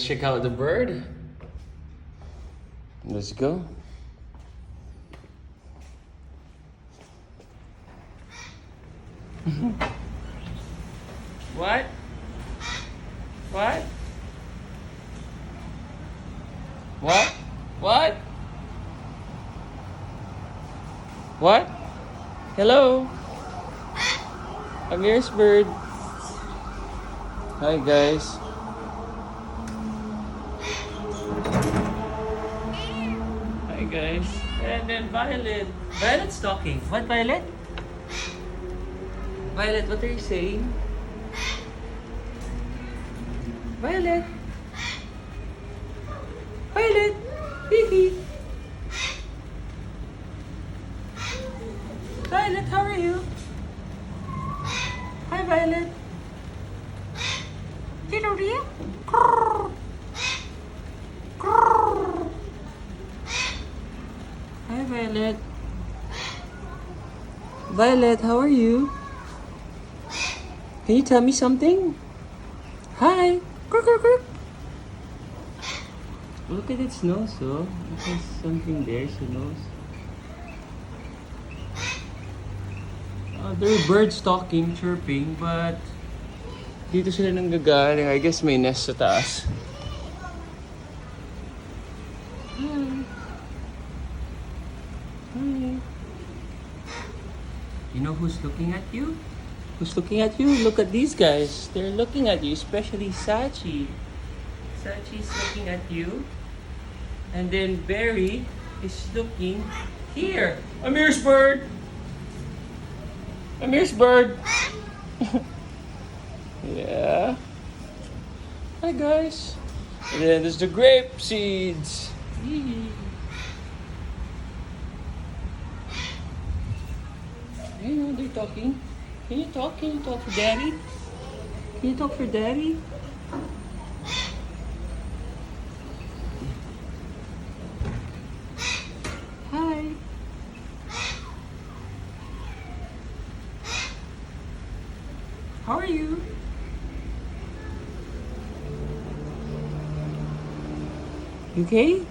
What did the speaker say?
check out the bird. Let's go. What? What? What? What? What? Hello? Amirsbird. Hi guys. Hi guys. And then Violet. Violet's talking. What, Violet? Violet, what are you saying? Violet. Violet. Hee. Violet, how are you? Hi, Violet. Hello, dear. Hi, Violet. Violet, how are you? Can you tell me something? Hi. Look at its nose, oh. There's something there, its nose. There are birds talking, chirping, but dito sila nanggagaling. I guess may nest sa taas. Hi. Hi. You know who's looking at you? Who's looking at you? Look at these guys. They're looking at you, especially Sachi. Sachi's looking at you. And then Barry is looking here. Amirsbird! Amirsbird! Yeah. Hi guys. And then there's the grape seeds. Yee. You know, they're talking. Can you talk? Can you talk for daddy? Can you talk for daddy? Hi. How are you? You okay?